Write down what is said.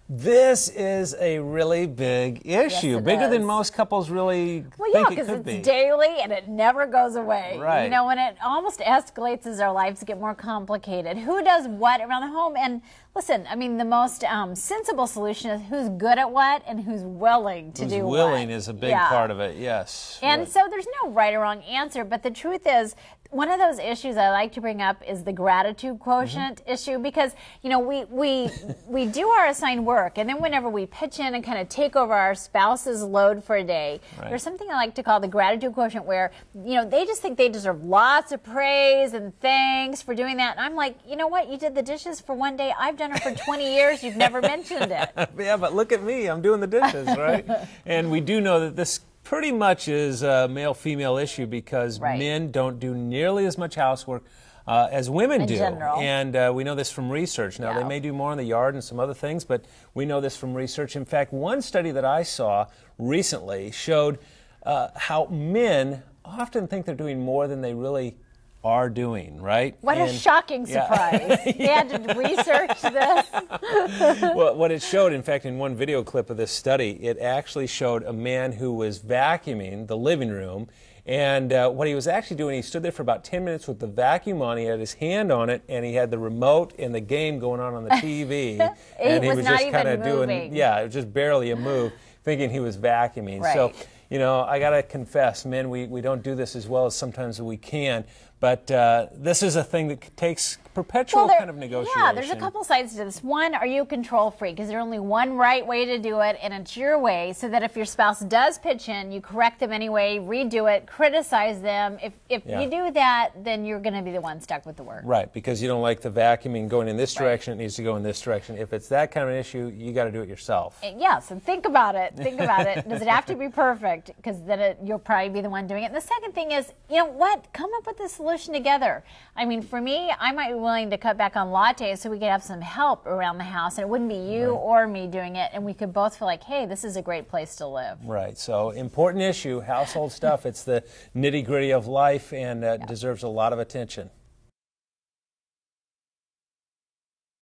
This is a really big issue, Yes, it bigger than is. most couples really Well, yeah, think it because could it's be. daily and it never goes away. Right. You know, and it almost escalates as our lives get more complicated. Who does what around the home? And listen, I mean, the most sensible solution is who's good at what and who's willing to do what. Willing is a big part of it, yes. And right. so there's no right or wrong answer, but the truth is, one of those issues I like to bring up is the gratitude quotient issue, because, you know, we do our assigned work, and then whenever we pitch in and kind of take over our spouse's load for a day, there's something I like to call the gratitude quotient where, you know, they just think they deserve lots of praise and thanks for doing that. And I'm like, you know what? You did the dishes for one day. I've done it for 20 years. You've never mentioned it. Yeah, but look at me. I'm doing the dishes, right? And we do know that this pretty much is a male-female issue because men don't do nearly as much housework as women do. In general. And we know this from research. Now, they may do more in the yard and some other things, but we know this from research. In fact, one study that I saw recently showed how men often think they're doing more than they really are doing, right? What a shocking surprise. They had to research this. Well, what it showed, in fact, in one video clip of this study, it actually showed a man who was vacuuming the living room, and what he was actually doing, he stood there for about 10 minutes with the vacuum on, he had his hand on it, and he had the remote and the game going on the TV, and he was not just kind of even doing, moving. it was just barely a move, thinking he was vacuuming. Right. So, you know, I got to confess, men, we don't do this as well as sometimes we can. But this is a thing that takes perpetual kind of negotiation. Yeah, there's a couple sides to this. One, are you a control freak? Is there only one right way to do it, and it's your way, so that if your spouse does pitch in, you correct them anyway, redo it, criticize them. If you do that, then you're going to be the one stuck with the work. Right, because you don't like the vacuuming going in this direction, it needs to go in this direction. If it's that kind of an issue, you got to do it yourself. Yes, and think about it. Think about it. Does it have to be perfect? Because then you'll probably be the one doing it. And the second thing is, you know what? Come up with a solution together. I mean, for me, I might be willing to cut back on lattes so we could have some help around the house, and it wouldn't be you or me doing it, and we could both feel like, hey, this is a great place to live. Right. So, important issue, household stuff. It's the nitty-gritty of life, and deserves a lot of attention.